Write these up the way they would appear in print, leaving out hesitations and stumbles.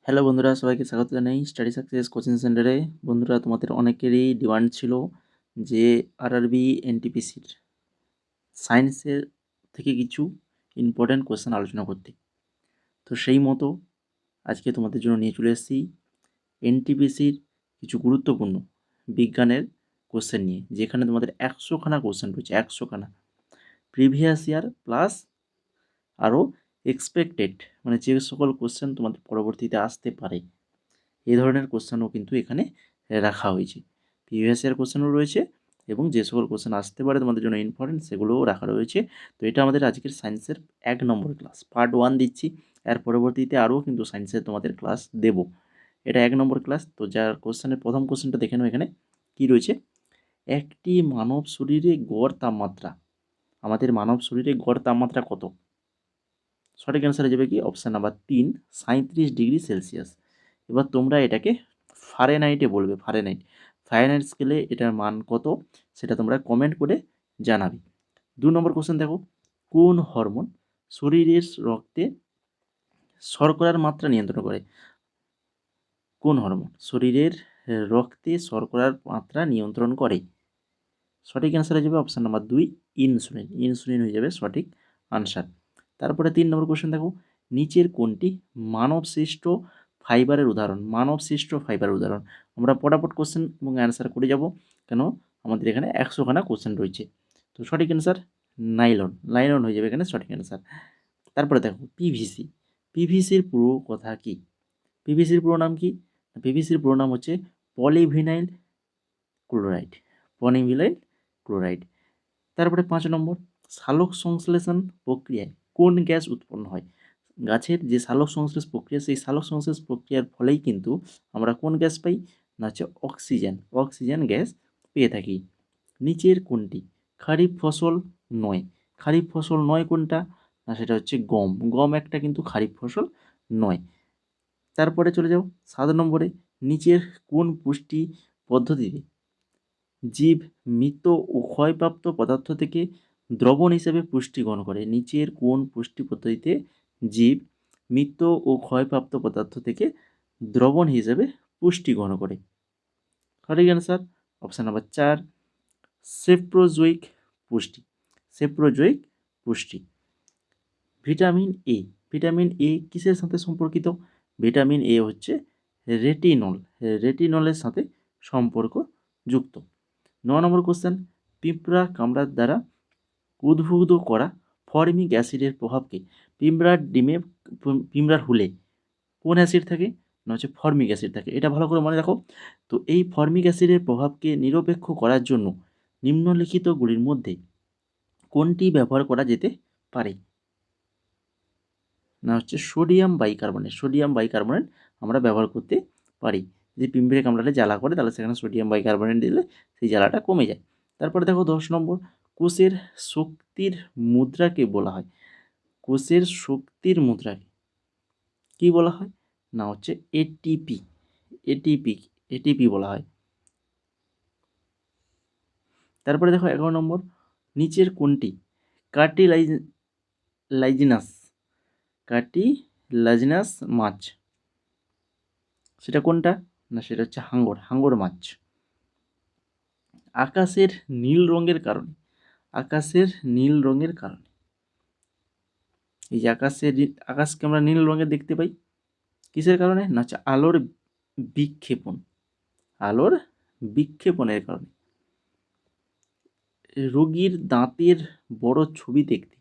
Hello বন্ধুরা, সবাইকে স্বাগত জানাই স্টাডি সাকসেস কোচিং সেন্টারে। বন্ধুরা, তোমাদের অনেকেরই ডিমান্ড ছিল যে আরআরবি এনটিপিসির সায়েন্সের থেকে কিছু ইম্পর্ট্যান্ট কোয়েশ্চেন আলোচনা করতে। তো সেই মতো আজকে তোমাদের জন্য নিয়ে চলে এসেছি এনটিপিসির কিছু গুরুত্বপূর্ণ বিজ্ঞানের কোয়েশ্চেন নিয়ে, যেখানে তোমাদের 100খানা কোয়েশ্চেন রয়েছে। 100খানা প্রিভিয়াস ইয়ার প্লাস আরও এক্সপেক্টেড, মানে যে সকল কোয়েশ্চেন তোমাদের পরবর্তীতে আসতে পারে এই ধরনের কোশ্চেনও কিন্তু এখানে রাখা হয়েছে। প্রিভিয়াস ইয়ার কোশ্চেনও রয়েছে এবং যে সকল কোশ্চেন আসতে পারে তোমাদের জন্য ইম্পর্টেন্ট সেগুলোও রাখা রয়েছে। তো এটা আমাদের আজকের সায়েন্সের 1 নম্বর ক্লাস, পার্ট 1 দিচ্ছি। এর পরবর্তীতে আরও কিন্তু সায়েন্সের তোমাদের ক্লাস দেব। এটা 1 নম্বর ক্লাস। তো যার কোশ্চেনের প্রথম কোশ্চেনটা দেখে নাও। এখানে কি রয়েছে? একটি মানব শরীরে গড় তাপমাত্রা, আমাদের মানব শরীরে গড় তাপমাত্রা কত? সঠিক অ্যান্সার হয়ে যাবে কি অপশান নাম্বার 3, 37 ডিগ্রি সেলসিয়াস। এবার তোমরা এটাকে ফারেনহাইটে বলবে। ফারেনহাইট স্কেলে এটার মান কত সেটা তোমরা কমেন্ট করে জানাবে। 2 নম্বর কোশ্চেন দেখো, কোন হরমোন শরীরের রক্তে শর্করার মাত্রা নিয়ন্ত্রণ করে? কোন হরমোন শরীরের রক্তে শর্করার মাত্রা নিয়ন্ত্রণ করে? সঠিক অ্যান্সার হয়ে যাবে অপশান নাম্বার 2, ইনসুলিন। ইনসুলিন হয়ে যাবে সঠিক আনসার। তারপরে 3 নম্বর কোশ্চেন দেখো, নিচের কোনটি মানব সৃষ্ট ফাইবারের উদাহরণ? মানব সৃষ্ট ফাইবারের উদাহরণ। আমরা পটাপট কোশ্চেন এবং অ্যান্সার করে যাব, কেন আমাদের এখানে 100খানা কোশ্চেন রয়েছে। তো সঠিক অ্যান্সার নাইলন। নাইলন হয়ে যাবে এখানে সঠিক অ্যান্সার। তারপরে দেখো পিভিসি। পিভিসির পুরো কথা কি? পিভিসির পুরো নাম কি? পিভিসির পুরো নাম হচ্ছে পলিভিনাইল ক্লোরাইড। Polyvinyl chloride. তারপরে 5 নম্বর, সালোক সংশ্লেষণ প্রক্রিয়ায় কোন গ্যাস উৎপন্ন হয়? গাছের যে সালোক সংশ্লেষ প্রক্রিয়া, সেই সালোক সংশ্লেষ প্রক্রিয়ার ফলেই কিন্তু আমরা কোন গ্যাস পাই? না হচ্ছে অক্সিজেন। অক্সিজেন গ্যাস পেয়ে থাকি। নিচের কোনটি খারিফ ফসল নয়? খারিফ ফসল নয় কোনটা? না সেটা হচ্ছে গম। গম একটা কিন্তু খারিফ ফসল নয়। তারপরে চলে যাও 7 নম্বরে, নিচের কোন পুষ্টি পদ্ধতিতে জীব মৃত ও ক্ষয়প্রাপ্ত পদার্থ থেকে দ্রবণ হিসেবে পুষ্টি গ্রহণ করে? নিচের কোন পুষ্টি পদ্ধতিতে জীব মৃত ও ক্ষয়প্রাপ্ত পদার্থ থেকে দ্রবণ হিসেবে পুষ্টি গ্রহণ করে? সঠিক অ্যান্সার অপশান নাম্বার 4, সেপ্রোজোয়িক পুষ্টি। সেপ্রোজোয়িক পুষ্টি। Vitamin A. ভিটামিন এ কিসের সাথে সম্পর্কিত? ভিটামিন এ হচ্ছে রেটিনল। রেটিনলের সাথে সম্পর্কযুক্ত। 9 নম্বর কোশ্চেন, পিঁপড়া কামড়ার দ্বারা উদ্ভূত করা ফরমিক অ্যাসিডের প্রভাবকে পিঁপড়ার ডিমে পিঁপড়ার হুলে কোন অ্যাসিড থাকে? না হচ্ছে ফরমিক অ্যাসিড থাকে। এটা ভালো করে মনে রাখো। তো এই ফরমিক অ্যাসিডের প্রভাবকে নিরপেক্ষ করার জন্য নিম্নলিখিতগুলির মধ্যে কোনটি ব্যবহার করা যেতে পারে? না হচ্ছে সোডিয়াম বাইকার্বনেট। সোডিয়াম বাইকার্বনেট আমরা ব্যবহার করতে পারি। যদি পিঁপড়ে কামড়ালে জ্বালা করে তাহলে সেখানে সোডিয়াম বাইকার্বনেট দিলে সেই জ্বালাটা কমে যায়। তারপরে দেখো 10 নম্বর, কোষের শক্তির মুদ্রাকে বলা হয়? কোষের শক্তির মুদ্রাকে কি বলা হয়? না হচ্ছে এটিপি। এটিপি। এটিপি বলা হয়। তারপরে দেখো 11 নম্বর, নিচের কোনটি কার্টিলাইজিনাস কার্টিলাজিনাস মাছ? সেটা কোনটা? না সেটা হচ্ছে হাঙর। হাঙর মাছ। আকাশের নীল রঙের কারণে, আকাশের নীল রঙের কারণে, এই যে আকাশকে আমরা নীল রঙের দেখতে পাই কিসের কারণে? না হচ্ছে আলোর বিক্ষেপণ। আলোর বিক্ষেপণের কারণে। রোগীর দাঁতের বড় ছবি দেখতে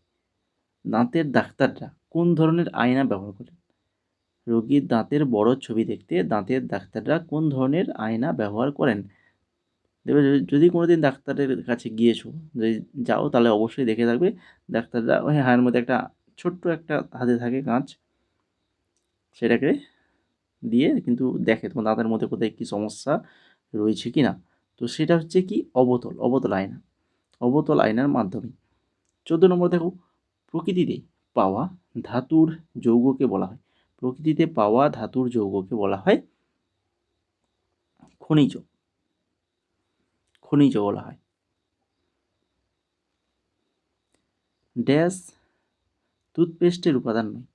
দাঁতের ডাক্তাররা কোন ধরনের আয়না ব্যবহার করেন? রোগীর দাঁতের বড় ছবি দেখতে দাঁতের ডাক্তাররা কোন ধরনের আয়না ব্যবহার করেন? দেখবে যদি কোনোদিন ডাক্তারের কাছে গিয়েছো, যদি যাও তাহলে অবশ্যই দেখে থাকবে ডাক্তাররা ওই হাড়ের মধ্যে একটা ছোট্ট একটা হাতে থাকে কাঁচ, সেটাকে দিয়ে কিন্তু দেখে তোমার দাঁতের মধ্যে কোথায় কী সমস্যা রয়েছে কি না। তো সেটা হচ্ছে কি অবতল আয়না। অবতল আয়নার মাধ্যমে। 14 নম্বর দেখো, প্রকৃতিতে পাওয়া ধাতুর যৌগকে বলা হয়? প্রকৃতিতে পাওয়া ধাতুর যৌগকে বলা হয় খনিজ। খনিজ বলা হয়। ড্যাশ টুথপেস্টের উপাদান নয়?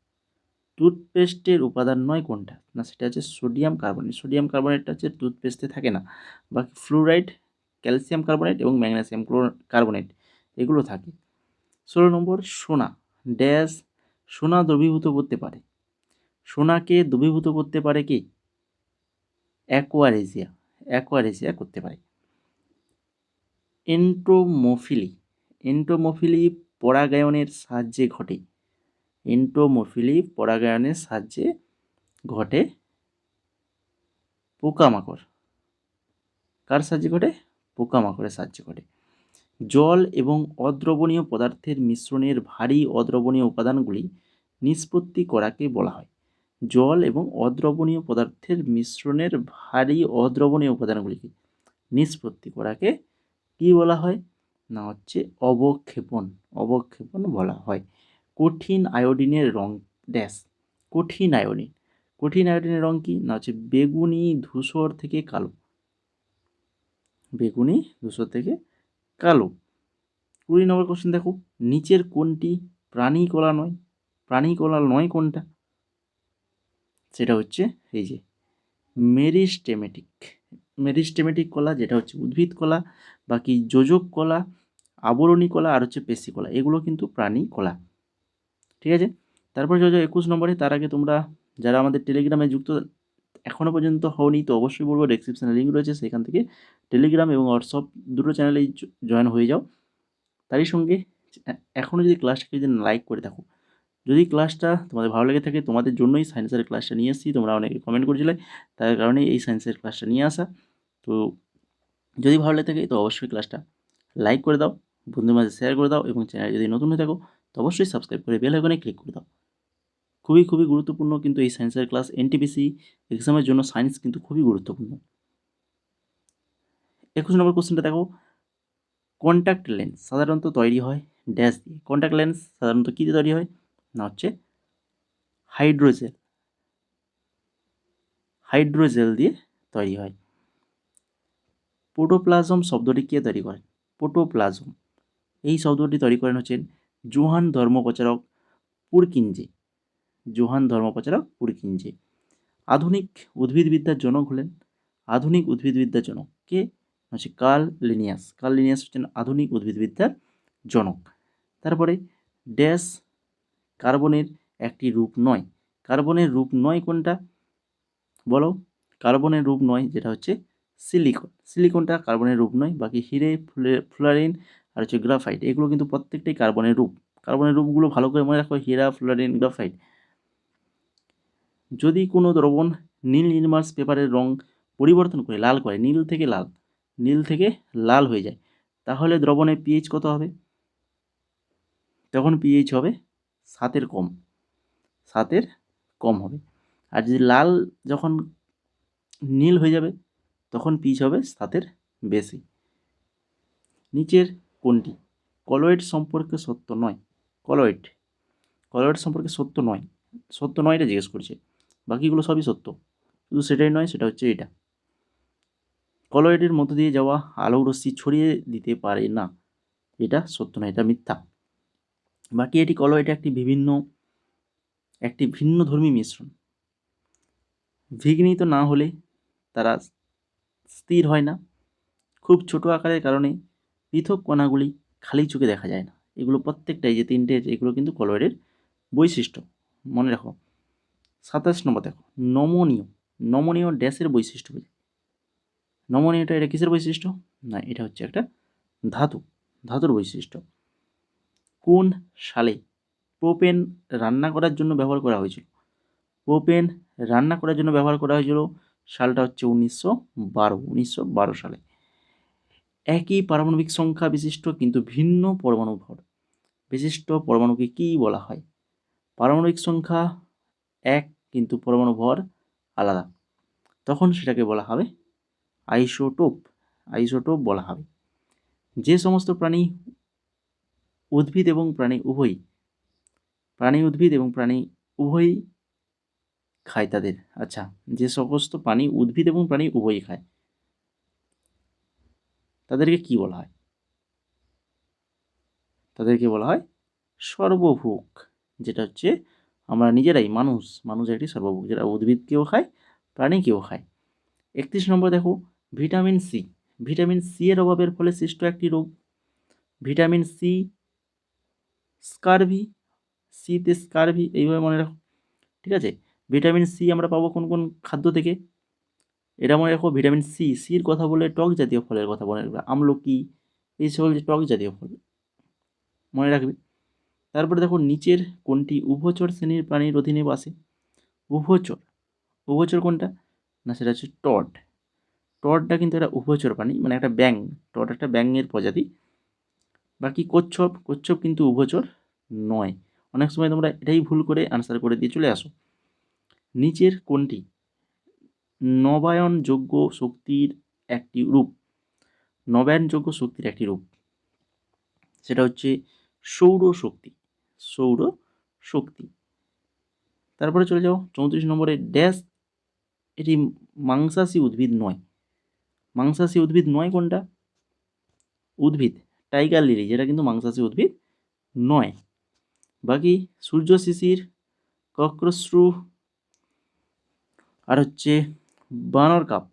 টুথপেস্টের উপাদান নয় কোনটা? না সেটা হচ্ছে সোডিয়াম কার্বনেট। সোডিয়াম কার্বনেটটা হচ্ছে টুথপেস্টে থাকে না, বাকি ফ্লুরাইড, ক্যালসিয়াম কার্বনেট এবং ম্যাগনেসিয়াম কার্বনেট এগুলো থাকে। 16 নম্বর, সোনা ড্যাশ সোনা দ্রবীভূত করতে পারে। সোনাকে দ্রবীভূত করতে পারে কি? অ্যাকোয়ারেজিয়া। অ্যাকোয়ারেজিয়া করতে পারে। এন্টোমোফিলি। এন্টোমোফিলি পরাগায়নের সাহায্যে ঘটে। এন্টোমোফিলি পরাগায়নের সাহায্যে ঘটে পোকামাকড়। কার সাহায্যে ঘটে? পোকামাকড়ের সাহায্যে ঘটে। জল এবং অদ্রবণীয় পদার্থের মিশ্রণের ভারী অদ্রবণীয় উপাদানগুলি নিষ্পত্তি করাকে বলা হয়। জল এবং অদ্রবণীয় পদার্থের মিশ্রণের ভারী অদ্রবণীয় উপাদানগুলিকে নিষ্পত্তি করাকে কি বলা হয়? না হচ্ছে অবক্ষেপণ। অবক্ষেপণ বলা হয়। কঠিন আয়োডিনের রং ড্যাশ। কঠিন আয়োডিন। কঠিন আয়োডিনের রং কি? না হচ্ছে বেগুনি ধূসর থেকে কালো। বেগুনি ধূসর থেকে কালো। 20 নম্বর কোশ্চেন দেখো, নিচের কোনটি প্রাণী কলা নয়? প্রাণী কলা নয় কোনটা? সেটা হচ্ছে এই যে মেরিস্টেমেটিক। মেরিস্টেমেটিক কলা যেটা হচ্ছে উদ্ভিদ কলা, বাকি যোজক কলা, আবরণী কলা আর হচ্ছে পেশি কলা, এগুলো কিন্তু প্রাণী কলা। ঠিক আছে, তারপর চলে যাও 21 নম্বরে। তার আগে তোমরা যারা আমাদের টেলিগ্রামে যুক্ত এখনও পর্যন্ত হওনি তো অবশ্যই বলবো ডেসক্রিপশনে লিঙ্ক রয়েছে, সেখান থেকে টেলিগ্রাম এবং হোয়াটসঅ্যাপ দুটো চ্যানেলেই জয়েন হয়ে যাও। তারই সঙ্গে এখনও যদি ক্লাসটাকে যদি লাইক করে থাকো, যদি ক্লাসটা তোমাদের ভালো লেগে থাকে, তোমাদের জন্যই সায়েন্সের ক্লাসটা নিয়ে এসেছি। তোমরা অনেকে কমেন্ট করেছিলে, তার কারণে এই সায়েন্সের ক্লাসটা নিয়ে আসা। তো যদি ভালো লেগে থাকে তো অবশ্যই ক্লাসটা লাইক করে দাও, বন্ধুদের মাঝে শেয়ার করে দাও এবং চ্যানেল যদি নতুন হয়ে থাকো তো অবশ্যই সাবস্ক্রাইব করে বেল আইকনে ক্লিক করে দাও। খুবই খুবই গুরুত্বপূর্ণ কিন্তু এই সায়েন্সের ক্লাস। এনটিপিসি এক্সামের জন্য সায়েন্স কিন্তু খুবই গুরুত্বপূর্ণ। 21 নম্বর কোশ্চেনটা দেখো, কন্ট্যাক্ট লেন্স সাধারণত তৈরি হয় ড্যাশ দিয়ে। কন্ট্যাক্ট লেন্স সাধারণত কী দিয়ে তৈরি হয়? না হচ্ছে হাইড্রোজেল। হাইড্রোজেল দিয়ে তৈরি হয়। প্রোটোপ্লাজম শব্দটি কে তৈরি করেন? প্রোটোপ্লাজম এই শব্দটি তৈরি করেন হচ্ছেন জোহান ধর্মপ্রচারক পুরকিনজে। জোহান ধর্মপ্রচারক পুরকিনজে। আধুনিক উদ্ভিদবিদ্যার জনক হলেন, আধুনিক উদ্ভিদবিদ্যার জনক কে? হচ্ছে কার্ল লিনিয়াস। কার্ল লিনিয়াস হচ্ছেন আধুনিক উদ্ভিদবিদ্যার জনক। তারপরে ড্যাশ কার্বনের একটি রূপ নয়। কার্বনের রূপ নয় কোনটা বলো? কার্বনের রূপ নয় যেটা হচ্ছে সিলিকন। সিলিকনটা কার্বনের রূপ নয়, বাকি হিরে, ফ্লোরিন আর হচ্ছে গ্রাফাইট এগুলো কিন্তু প্রত্যেকটাই কার্বনের রূপ। কার্বনের রূপগুলো ভালো করে মনে রাখো, হীরা, ফ্লোরিন, গ্রাফাইট। যদি কোনো দ্রবণ নীল লিটমাস পেপারের রং পরিবর্তন করে লাল করে, নীল থেকে লাল, নীল থেকে লাল হয়ে যায়, তাহলে দ্রবণের পিএইচ কত হবে? তখন পিএইচ হবে 7-এর কম। 7-এর কম হবে। আর যদি লাল যখন নীল হয়ে যাবে তখন পিএইচ হবে 7-এর বেশি। নিচের কোনটি কলয়েড সম্পর্কে সত্য নয়? কলয়েড, কলয়েড সম্পর্কে সত্য নয়। সত্য নয় এটা জিজ্ঞেস করছে, বাকিগুলো সবই সত্য, শুধু সেটাই নয়, সেটা হচ্ছে এটা। কলয়েডের মধ্য দিয়ে যাওয়া আলোক রশ্মি ছড়িয়ে দিতে পারে না, এটা সত্য নয়, এটা মিথ্যা। বাকি এটি কলয়েড একটি ভিন্ন ধর্মী মিশ্রণ। বিঘ্নিত না হলে তারা স্থির হয় না। খুব ছোট আকারের কারণে পৃথক কণাগুলি খালি চোখে দেখা যায় না। এগুলো প্রত্যেকটাই যে তিনটে এগুলো কিন্তু কলয়েডের বৈশিষ্ট্য, মনে রাখো। 27 নম্বর দেখো, নমনীয়। নমনীয় ড্যাশের বৈশিষ্ট্য। নমনীয়টা এটা কিসের বৈশিষ্ট্য? না এটা হচ্ছে একটা ধাতু, ধাতুর বৈশিষ্ট্য। কোন সালে প্রোপেন রান্না করার জন্য ব্যবহার করা হয়েছিল? প্রোপেন রান্না করার জন্য ব্যবহার করা হয়েছিল, সালটা হচ্ছে 1912 সালে। একই পারমাণবিক সংখ্যা বিশিষ্ট কিন্তু ভিন্ন পরমাণু ভর বিশিষ্ট পরমাণুকে কি বলা হয়? পারমাণবিক সংখ্যা এক কিন্তু পরমাণু ভর আলাদা, তখন সেটাকে বলা হবে আইসোটোপ। আইসোটোপ বলা হবে। যে সমস্ত প্রাণী, উদ্ভিদ এবং প্রাণী উভয়ই, উদ্ভিদ এবং প্রাণী উভয়ই খায় তাদের, আচ্ছা, যে সমস্ত প্রাণী, উদ্ভিদ এবং প্রাণী উভয়ই খায় তাদেরকে কি বলা হয়? তাদেরকে বলা হয় সর্বভুক, যেটা হচ্ছে আমরা নিজেরাই, মানুষ একটি সর্বভোগ, যেটা উদ্ভিদকেও খায়, প্রাণীকেও খায়। 31 নম্বর দেখো, ভিটামিন সি। ভিটামিন সি এর অভাবের ফলে সৃষ্ট একটি রোগ। ভিটামিন সি, স্কারভি, সিতে স্কারভি, এইভাবে মনে রাখো, ঠিক আছে। ভিটামিন সি আমরা পাবো কোন কোন খাদ্য থেকে, এটা মনে রাখো। ভিটামিন সি, সির কথা বলে টক জাতীয় ফলের কথা মনে রাখবে, আমলকি, এই সকল যে টক জাতীয় ফল মনে রাখবে। তারপরে দেখো, নিচের কোনটি উভচর শ্রেণীর প্রাণীর অধীনে আসে? উভচর, উভচর কোনটা? না, সেটা হচ্ছে টড। টডটা কিন্তু একটা উভচর প্রাণী, মানে একটা ব্যাঙ। টড একটা ব্যাঙের প্রজাতি। বাকি কচ্ছপ, কচ্ছপ কিন্তু উভচর নয়। অনেক সময় তোমরা এটাই ভুল করে আনসার করে দিয়ে চলে আসো। নিচের কোনটি নবায়নযোগ্য শক্তির একটি রূপ? নবায়নযোগ্য শক্তির একটি রূপ, সেটা হচ্ছে সৌরশক্তি। সৌরশক্তি। তারপরে চলে যাও 34 নম্বরে, ড্যাশ এটি মাংসাশী উদ্ভিদ নয়। মাংসাশী উদ্ভিদ নয় কোনটা? উদ্ভিদ টাইগার লিলি, যেটা কিন্তু মাংসাশী উদ্ভিদ নয়। বাকি সূর্য শিশির, কক্রশ্রু, আর হচ্ছে বানর কাপ,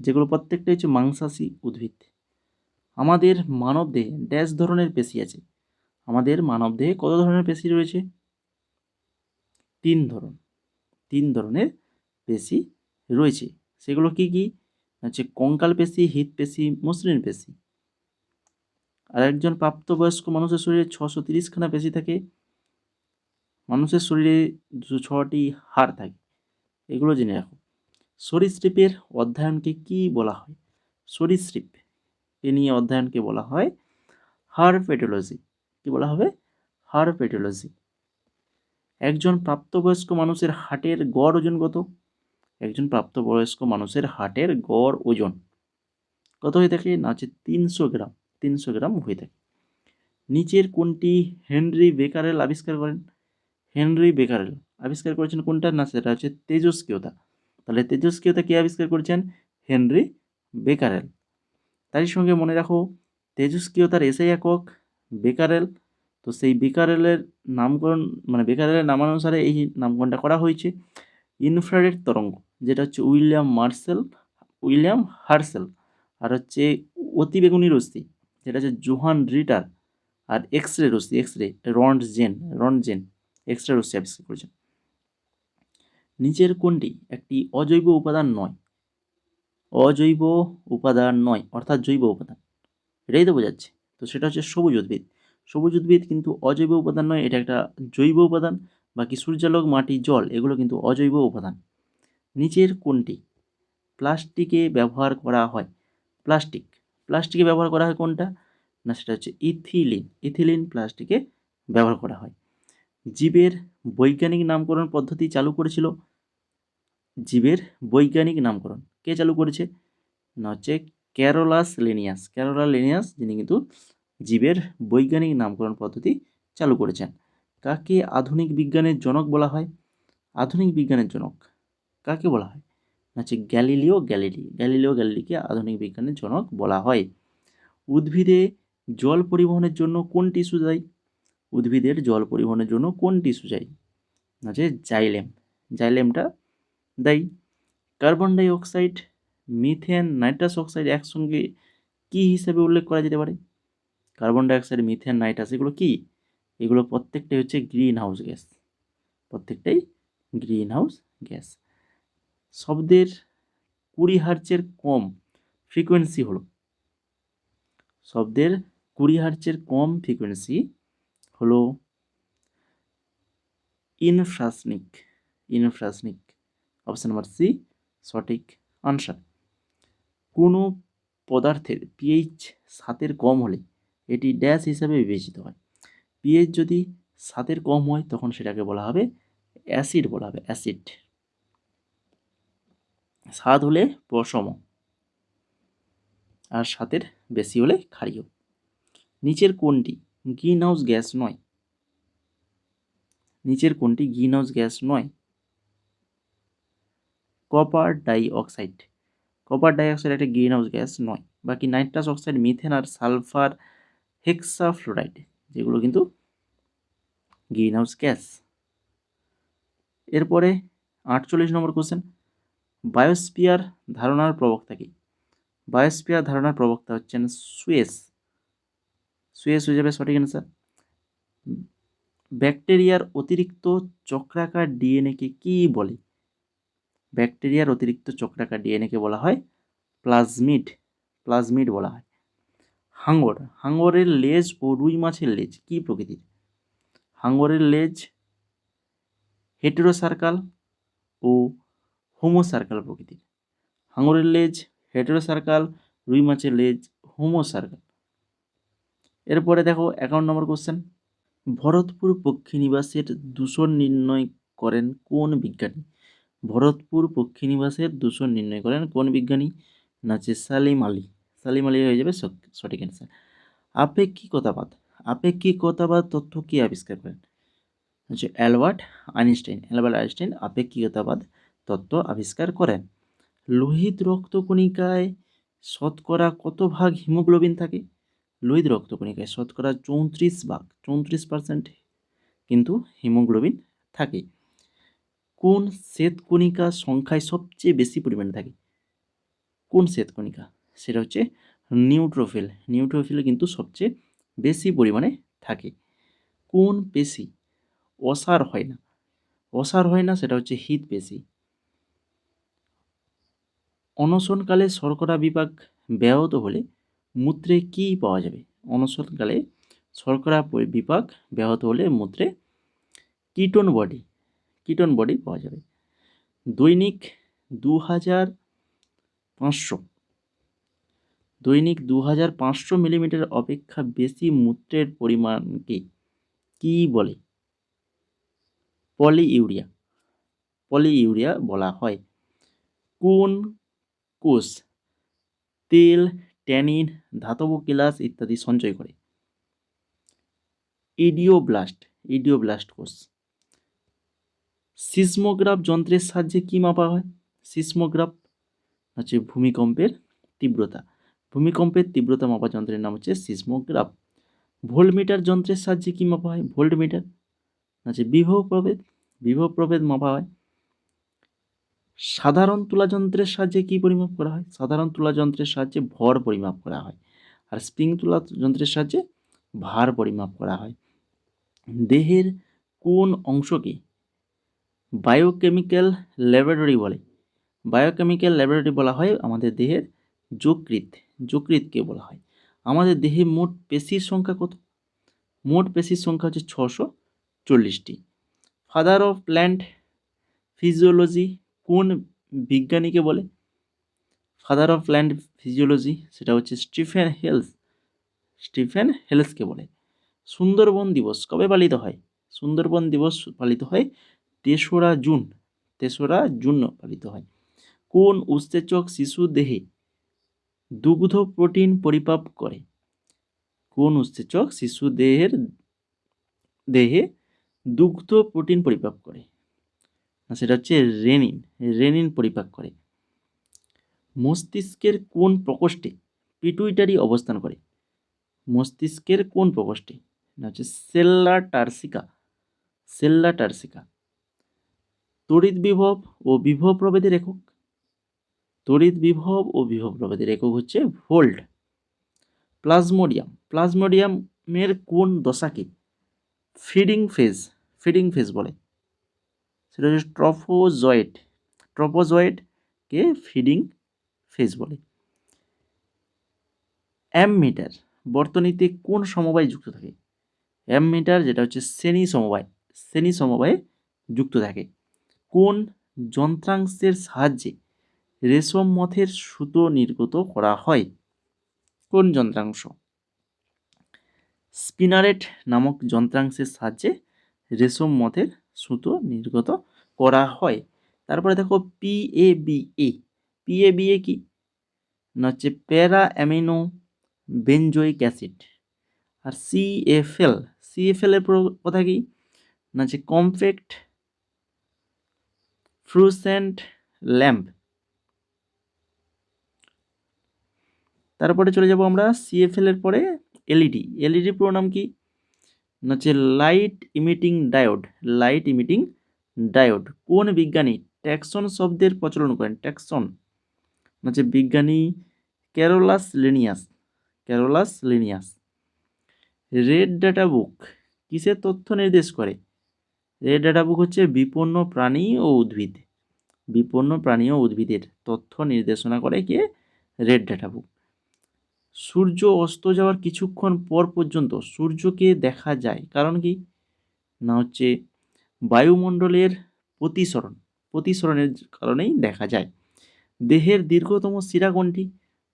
যেগুলো প্রত্যেকটাই হচ্ছে মাংসাশী উদ্ভিদ। আমাদের মানবদেহে ড্যাশ ধরনের পেশি আছে? আমাদের মানবদেহে কত ধরনের পেশি রয়েছে? 3 ধরনের পেশি রয়েছে। সেগুলো কি কি? হচ্ছে কঙ্কাল পেশি, হৃৎ পেশি, মসৃণ পেশি। আর একজন প্রাপ্তবয়স্ক মানুষের শরীরে 630খানা পেশি থাকে। মানুষের শরীরে 206টি হাড় থাকে। এগুলো জেনে রাখো। সরীসৃপের অধ্যয়নকে কি বলা হয়? সরীসৃপ এ নিয়ে অধ্যয়নকে বলা হয় হার্পেটোলজি। কি বলা হবে? হার্পেটোলজি। একজন প্রাপ্তবয়স্ক মানুষের হার্টের গড় ওজন কত? একজন প্রাপ্তবয়স্ক মানুষের হার্টের গড় ওজন কত হয়ে থাকে? না হচ্ছে 300 গ্রাম। 300 গ্রাম হয়ে থাকে। নিচের কোনটি হেনরি বেকারেল আবিষ্কার করেন? হেনরি বেকারেল আবিষ্কার করেছেন কোনটা? না, সেটা হচ্ছে তেজস্ক্রিয়তা। তাহলে তেজস্ক্রিয়তা কে আবিষ্কার করেছেন? Henry Becquerel. তারই সঙ্গে মনে রাখো, তেজস্ক্রিয়তার এসআই একক বেকারেল। তো সেই বেকারেলের নামকরণ, মানে বেকারেলের নামানুসারে এই নামকরণটা করা হয়েছে। ইনফ্রারেড তরঙ্গ, যেটা হচ্ছে উইলিয়াম হার্সেল। আর হচ্ছে অতিবেগুনি রশ্মি, যেটা হচ্ছে জোহান রিটার। আর এক্সরে রশ্মি, রন্টজেন এক্সরে রশ্মি আবিষ্কার করেছেন। নিচের কোনটি একটি অজৈব উপাদান নয়? অজৈব উপাদান নয় অর্থাৎ জৈব উপাদান, এটাই তো বোঝাচ্ছে। তো সেটা হচ্ছে সবুজ উদ্ভিদ। সবুজ উদ্ভিদ কিন্তু অজৈব উপাদান নয়, এটা একটা জৈব উপাদান। বাকি সূর্যালোক, মাটি, জল এগুলো কিন্তু অজৈব উপাদান। নিচের কোনটি প্লাস্টিকে ব্যবহার করা হয়? প্লাস্টিকে ব্যবহার করা হয় কোনটা? না, সেটা হচ্ছে ইথিলিন প্লাস্টিকে ব্যবহার করা হয়। জীবের বৈজ্ঞানিক নামকরণ পদ্ধতি চালু করেছিল? জীবের বৈজ্ঞানিক নামকরণ কে চালু করেছে? না হচ্ছে ক্যারোলা লিনিয়াস, যিনি কিন্তু জীবের বৈজ্ঞানিক নামকরণ পদ্ধতি চালু করেছেন। কাকে আধুনিক বিজ্ঞানের জনক বলা হয়? আধুনিক বিজ্ঞানের জনক কাকে বলা হয়? হচ্ছে গ্যালিলিও গ্যালিলিকে আধুনিক বিজ্ঞানের জনক বলা হয়। উদ্ভিদে জল পরিবহনের জন্য কোন টিস্যু দায়ী? উদ্ভিদের জল পরিবহনের জন্য কোন টিস্যু দায়ী? হচ্ছে জাইলেমটা দায়ী। Carbon die oxide, methane, nitrous oxide একসঙ্গে কি হিসেবে উল্লেখ করা যেতে পারে? Carbon die oxide, methane, nitrous এগুলো কি? এগুলো প্রত্যেকটাই হচ্ছে গ্রিন হাউস গ্যাস। প্রত্যেকটাই গ্রিন হাউস গ্যাস। শব্দের 20 হার্টজের কম ফ্রিকোয়েন্সি হলো? শব্দের 20 হার্টজের কম ফ্রিকোয়েন্সি হলো ইনফ্রাসনিক। অপশন নাম্বার সি সঠিক আনসার। কোনো পদার্থের পিএইচ 7-এর কম হলে এটি ড্যাশ হিসাবে বিবেচিত হয়? পিএইচ যদি 7-এর কম হয় তখন সেটাকে বলা হবে অ্যাসিড, বলা হবে অ্যাসিড। 7 হলে প্রশম, আর 7-এর বেশি হলে ক্ষারীয়। নিচের কোনটি গ্রিন হাউস গ্যাস নয়? কপার ডাই অক্সাইড একটা গ্রিন হাউস গ্যাস নয়। বাকি নাইট্রাস অক্সাইড, মিথেন আর সালফার হেক্সাফ্লোরাইড, যেগুলো কিন্তু গ্রিন হাউস গ্যাস। এরপরে 48 নম্বর কোশ্চেন, বায়োস্ফিয়ার ধারণার প্রবক্তা কি? বায়োস্ফিয়ার ধারণার প্রবক্তা হচ্ছেন সুয়েস। সুয়েস হয়ে যাবে সঠিক অ্যান্সার। ব্যাকটেরিয়ার অতিরিক্ত চক্রাকার ডিএনএকে কি বলে? ব্যাকটেরিয়ার অতিরিক্ত চক্রাকার ডিএনএকে বলা হয় প্লাজমিড। প্লাজমিড বলা হয়। হাঙর, হাঙরের লেজ ও রুই মাছের লেজ কি প্রকৃতির? হাঙরের লেজ হেটেরোসার্কাল ও হোমোসার্কাল প্রকৃতির। হাঙরের লেজ হেটেরোসার্কাল, রুই মাছের লেজ হোমোসার্কাল। এরপরে দেখো 51 নম্বর কোশ্চেন, ভরতপুর পক্ষী নিবাসের দূষণ নির্ণয় করেন কোন বিজ্ঞানী? ভরতপুর পক্ষী নিবাসের দূষণ নির্ণয় করেন কোন বিজ্ঞানী? না হচ্ছে সালিম আলী। সালিম আলী হয়ে যাবে সঠিক অ্যান্সার। আপেক্ষিকতাবাদ, আপেক্ষিকতাবাদ তত্ত্ব কে আবিষ্কার করেন? হচ্ছে অ্যালবার্ট আইনস্টাইন। অ্যালবার্ট আইনস্টাইন আপেক্ষিকতাবাদ তত্ত্ব আবিষ্কার করেন। লোহিত রক্তকণিকায় শতকরা কত ভাগ হিমোগ্লোবিন থাকে? লোহিত রক্তকণিকায় শতকরা 34 ভাগ, 34% কিন্তু হিমোগ্লোবিন থাকে। কোন শ্বেতকণিকা সংখ্যায় সবচেয়ে বেশি পরিমাণে থাকে? কোন শ্বেতকণিকা? সেটা হচ্ছে নিউট্রোফিল। নিউট্রোফিল কিন্তু সবচেয়ে বেশি পরিমাণে থাকে। কোন পেশি অসার হয় না? অসার হয় না, সেটা হচ্ছে হৃদ পেশি। অনশনকালে শর্করা বিপাক ব্যাহত হলে মূত্রে কি পাওয়া যাবে? অনশনকালে শর্করা বিপাক ব্যাহত হলে মূত্রে কিটোন বডি, কিটোন বডি পাওয়া যাবে। দৈনিক 2500, দৈনিক 2500 মিলিমিটার অপেক্ষা বেশি মূত্রের পরিমাণকে কি বলে? পলিইউরিয়া, পলিইউরিয়া বলা হয়। কোন কোষ তেল, ট্যানিন, ধাতব কেলাস ইত্যাদি সঞ্চয় করে? ইডিওব্লাস্ট, ইডিওব্লাস্ট কোষ। সিসমোগ্রাফ যন্ত্রের সাহায্যে কি মাপা হয়? সিসমোগ্রাফ হচ্ছে ভূমিকম্পের তীব্রতা। ভূমিকম্পের তীব্রতা মাপা যন্ত্রের নাম হচ্ছে সিসমোগ্রাফ। ভোল্টমিটার যন্ত্রের সাহায্যে কি মাপা হয়? ভোল্টমিটার হচ্ছে বিভব প্রভেদ, বিভব প্রভেদ মাপা হয়। সাধারণ তুলা যন্ত্রের সাহায্যে কি পরিমাপ করা হয়? সাধারণ তুলা যন্ত্রের সাহায্যে ভর পরিমাপ করা হয়। আর স্প্রিং তুলা যন্ত্রের সাহায্যে ভার পরিমাপ করা হয়। দেহের কোন অংশকে বায়োকেমিক্যাল ল্যাবরেটরি বলে? বায়োকেমিক্যাল ল্যাবরেটরি বলা হয় আমাদের দেহের যকৃৎ, যকৃৎকে বলা হয়। আমাদের দেহে মোট পেশির সংখ্যা কত? মোট পেশির সংখ্যা হচ্ছে 640টি। ফাদার অফ প্ল্যান্ট ফিজিওলজি কোন বিজ্ঞানীকে বলে? ফাদার অফ প্ল্যান্ট ফিজিওলজি সেটা হচ্ছে স্টিফেন হেলস, স্টিফেন হেলসকে বলে। সুন্দরবন দিবস কবে পালিত হয়? সুন্দরবন দিবস পালিত হয় 3রা জুন, 3রা জুন পালিত হয়। কোন উৎসেচক শিশু দেহে দুগ্ধ প্রোটিন পরিপাক করে? কোন উৎসেচক শিশু দেহে দুগ্ধ প্রোটিন পরিপাক করে? সেটা হচ্ছে রেনিন, রেনিন পরিপাক করে। মস্তিষ্কের কোন প্রকোষ্ঠে পিটুইটারি অবস্থান করে? মস্তিষ্কের কোন প্রকোষ্ঠে? না হচ্ছে সেল্লা টার্সিকা, সেল্লা টার্সিকা। তড়িৎ বিভব ও বিভব প্রভেদের একক? তড়িৎ বিভব ও বিভব প্রভেদের একক হচ্ছে ভোল্ট। প্লাজমোডিয়াম, প্লাজমোডিয়ামের কোন দশাকে ফিডিং ফেজ, ফিডিং ফেজ বলে? সেটা হচ্ছে ট্রফোজয়েড, ট্রফোজয়েডকে ফিডিং ফেজ বলে। অ্যামমিটার বর্তনীতে কোন সমবায় যুক্ত থাকে? অ্যামমিটার যেটা হচ্ছে শ্রেণী সমবায়, শ্রেণী সমবায়ে যুক্ত থাকে। কোন যন্ত্রাংশের সাহায্যে রেশম মথের সুতো নির্গত করা হয়? কোন যন্ত্রাংশ? স্পিনারেট নামক যন্ত্রাংশের সাহায্যে রেশম মথের সুতো নির্গত করা হয়। তারপরে দেখো পিএবিএ, পিএবিএ কি? না হচ্ছে প্যারা অ্যামিনো বেনজোইক অ্যাসিড। আর সিএফএল, সিএফএল এর কথা কি? না হচ্ছে কমপ্যাক্ট ফ্লুসেন্ট ল্যাম্প। তারপরে চলে যাব আমরা সিএফএল এর পরে এলইডি। এলইডি পুরো নাম কি? না হচ্ছে light emitting diode, light emitting diode. কোন বিজ্ঞানী ট্যাক্সন শব্দের প্রচলন করেন? ট্যাক্সন হচ্ছে বিজ্ঞানী Carolus Linnaeus. Carolus Linnaeus. Red data book কিসের তথ্য নির্দেশ করে? রেড ডাটা বুক হচ্ছে বিপন্ন প্রাণী ও উদ্ভিদ, বিপন্ন প্রাণী ও উদ্ভিদের তথ্য নির্দেশনা করে কে? Red data book. সূর্য অস্ত যাওয়ার কিছুক্ষণ পর পর্যন্ত সূর্যকে দেখা যায়, কারণ কি? না হচ্ছে বায়ুমণ্ডলের প্রতিসরণ, প্রতিসরণের কারণেই দেখা যায়। দেহের দীর্ঘতম শিরা কোনটি?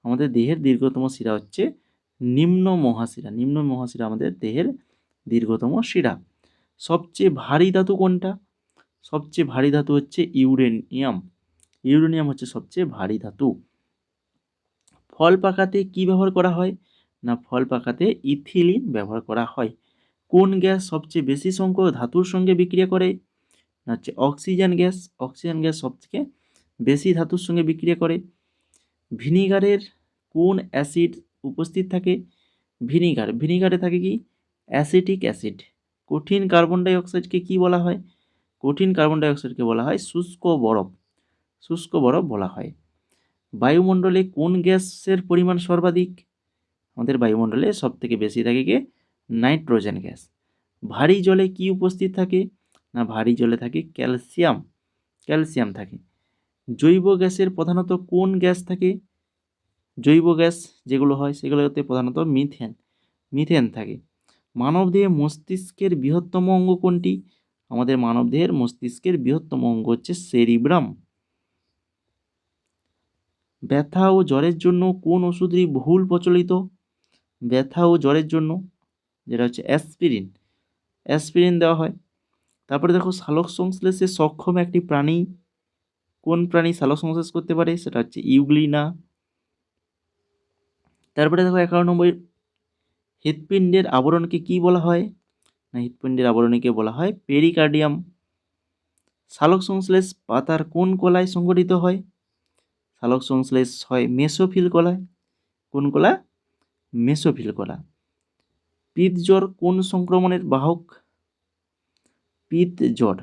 আমাদের দেহের দীর্ঘতম শিরা হচ্ছে নিম্ন মহাশিরা। নিম্ন মহাশিরা আমাদের দেহের দীর্ঘতম শিরা। সবচেয়ে ভারী ধাতু কোনটা? সবচেয়ে ভারী ধাতু হচ্ছে ইউরেনিয়াম। ইউরেনিয়াম হচ্ছে সবচেয়ে ভারী ধাতু। ফল পাকাতে কি ব্যবহার করা হয়? না ফল পাকাতে ইথিলিন ব্যবহার করা হয়। কোন গ্যাস সবচেয়ে বেশি সংখ্যক ধাতুর সঙ্গে বিক্রিয়া করে? না হচ্ছে অক্সিজেন গ্যাস। অক্সিজেন গ্যাস সবথেকে বেশি ধাতুর সঙ্গে বিক্রিয়া করে। ভিনিগারের কোন অ্যাসিড উপস্থিত থাকে? ভিনিগারে থাকে কি? Acetic acid. কঠিন কার্বন ডাই অক্সাইডকে কি বলা হয়? কঠিন কার্বন ডাই অক্সাইডকে বলা হয় শুষ্ক বরফ। শুষ্ক বরফ বলা হয়। বায়ুমণ্ডলে কোন গ্যাসের পরিমাণ সর্বাধিক? আমাদের বায়ুমণ্ডলে সব থেকে বেশি থাকে কি? Nitrogen gas. ভারী জলে কি উপস্থিত থাকে? না ভারী জলে থাকে ক্যালসিয়াম। ক্যালসিয়াম থাকে। জৈব গ্যাসের প্রধানত কোন গ্যাস থাকে? জৈব গ্যাস যেগুলো হয় সেগুলোতে প্রধানত মিথেন। মিথেন থাকে। মানবদেহে মস্তিষ্কের বৃহত্তম অঙ্গ কোনটি? আমাদের মানবদেহের মস্তিষ্কের বৃহত্তম অঙ্গ হচ্ছে সেরিব্রাম। ব্যথা ও জ্বরের জন্য কোন ওষুধটি বহুল প্রচলিত? ব্যথা ও জ্বরের জন্য যেটা হচ্ছে অ্যাসপিরিন। অ্যাসপিরিন দেওয়া হয়। তারপরে দেখো সালোক সংশ্লেষে সক্ষম একটি প্রাণী কোন প্রাণী সালোক সংশ্লেষ করতে পারে? সেটা হচ্ছে ইউগ্লিনা। তারপরে দেখো 11 নম্বর, হৃৎপিণ্ডের আবরণকে কি বলা হয়? না হৃৎপিণ্ডের আবরণীকে বলা হয় পেরিকার্ডিয়াম। সালোক সংশ্লেষ পাতার কোন কলায় সংঘটিত হয়? সালোক সংশ্লেষ হয় মেসোফিল কলায়। কোন কলা? মেসোফিল কলা। পিত্তজ্বর কোন সংক্রমণের বাহক? পিত্তজ্বর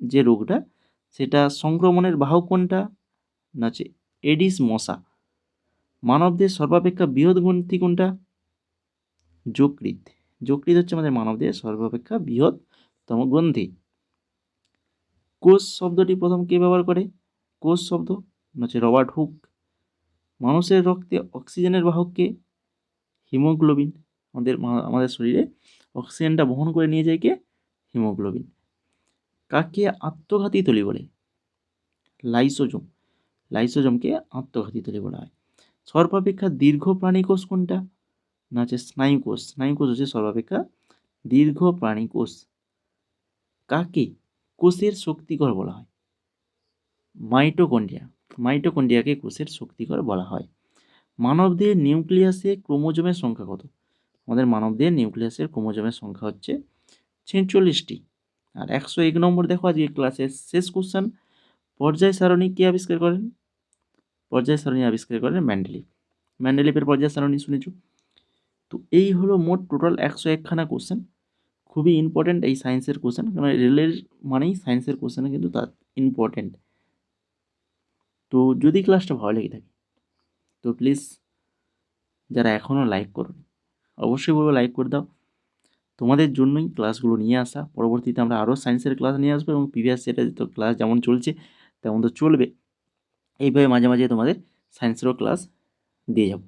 যে রোগটা সেটা সংক্রমণের বাহক কোনটা? না হচ্ছে এডিস মশা। মানবদেহের সর্বাপেক্ষা বৃহৎ গ্রন্থি কোনটা? যকৃৎ। যকৃৎ হচ্ছে আমাদের মানবদেহের সর্বাপেক্ষা বৃহত্তম গ্রন্থি। কোষ শব্দটি প্রথম কে ব্যবহার করে? কোষ শব্দ হচ্ছে রবার্ট হুক। মানুষের রক্তে অক্সিজেনের বাহককে? হিমোগ্লোবিন। আমাদের শরীরে অক্সিজেনটা বহন করে নিয়ে যায় কে? হিমোগ্লোবিন। কাকে আত্মঘাতী তলি বলে? লাইসোজোম। লাইসোজোমকে আত্মঘাতী তলি বলা হয়। সর্বাপেক্ষা দীর্ঘ প্রাণীকোষ কোনটা? না হচ্ছে স্নায়ুকোষ। স্নায়ুকোষ হচ্ছে সর্বাপেক্ষা দীর্ঘ প্রাণীকোষ। কাকে কোষের শক্তিঘর বলা হয়? মাইটোকন্ড্রিয়া। মাইটোকন্ড্রিয়াকে কোষের শক্তিঘর বলা হয়। মানবদেহের নিউক্লিয়াসে ক্রোমোজোমের সংখ্যা কত? আমাদের মানবদেহের নিউক্লিয়াসের ক্রোমোজোমের সংখ্যা হচ্ছে 46টি। আর 101 নম্বর দেখো আজকে ক্লাসের শেষ কোশ্চেন। পর্যায় সারণী কে আবিষ্কার করেন? পর্যায় সারণী আবিষ্কার করেন মেন্ডেলিভ। মেন্ডেলিভের পর্যায় সারণী শুনেছ। তো এই হলো মোট টোটাল 101খানা কোশ্চেন। খুবই ইম্পর্টেন্ট এই সায়েন্সের কোশ্চেন, কারণ রেলের মানেই সায়েন্সের কোশ্চেন কিন্তু তার ইম্পর্টেন্ট। তো যদি ক্লাসটা ভালো লেগে থাকে তো প্লিজ যারা এখনও লাইক করো অবশ্যই বলবো লাইক করে দাও। তোমাদের জন্যই ক্লাসগুলো নিয়ে আসা। পরবর্তীতে আমরা আরও সায়েন্সের ক্লাস নিয়ে আসবো এবং প্রিভিয়াস সেটে তো ক্লাস যেমন চলছে তেমন তো চলবে। এইভাবে মাঝে মাঝে তোমাদের সায়েন্সেরও ক্লাস দিয়ে যাব,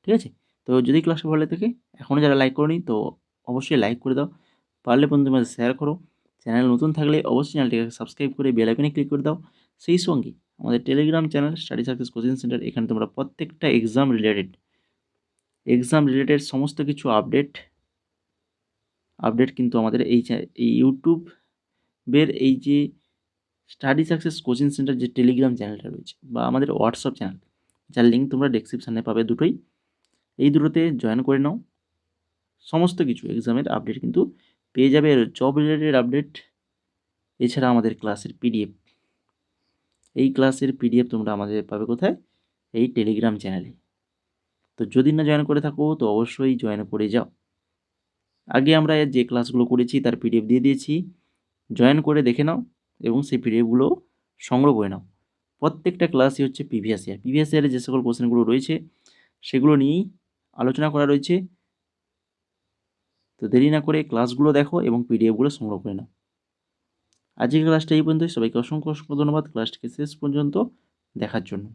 ঠিক আছে? তো যদি ক্লাসটা ভালো থাকে, এখনও যারা লাইক করোনি তো অবশ্যই লাইক করে দাও। পারলে বন্ধুদের মাঝে শেয়ার করো। চ্যানেল নতুন থাকলে অবশ্যই চ্যানেলটিকে সাবস্ক্রাইব করে বেল আইকনে ক্লিক করে দাও। সেই সঙ্গে আমাদের Telegram channel study success coaching centre, এখানে তোমরা প্রত্যেকটা এক্সাম রিলেটেড সমস্ত কিছু আপডেট কিন্তু আমাদের এই ইউটিউবের এই যে স্টাডি সাকসেস কোচিং সেন্টার যে টেলিগ্রাম চ্যানেলটা রয়েছে বা আমাদের হোয়াটসঅ্যাপ চ্যানেল, যার লিঙ্ক তোমরা ডেসক্রিপশানে পাবে দুটোই, এই দুটোতে জয়েন করে নাও। সমস্ত কিছু এক্সামের আপডেট কিন্তু পেয়ে যাবে, জব রিলেটেড আপডেট। এছাড়া আমাদের ক্লাসের পিডিএফ, এই ক্লাসের পিডিএফ তোমরা আমাদের পাবে কোথায়? এই টেলিগ্রাম চ্যানেলে। তো যদি না জয়েন করে থাকো তো অবশ্যই জয়েন করে যাও। আগে আমরা যে ক্লাসগুলো করেছি তার পিডিএফ দিয়ে দিয়েছি, জয়েন করে দেখে নাও এবং সেই পিডিএফগুলো সংগ্রহ করে নাও। প্রত্যেকটা ক্লাসই হচ্ছে প্রিভিয়াস ইয়ারে যে সকল কোশ্চেনগুলো রয়েছে সেগুলো নিয়েই আলোচনা করা রয়েছে। তো দেরি না করে ক্লাসগুলো দেখো এবং পিডিএফগুলো সংগ্রহ করে নাও। আজকের ক্লাসটা এই পর্যন্তই। সবাইকে অসংখ্য অসংখ্য ধন্যবাদ ক্লাসটিকে শেষ পর্যন্ত দেখার জন্য।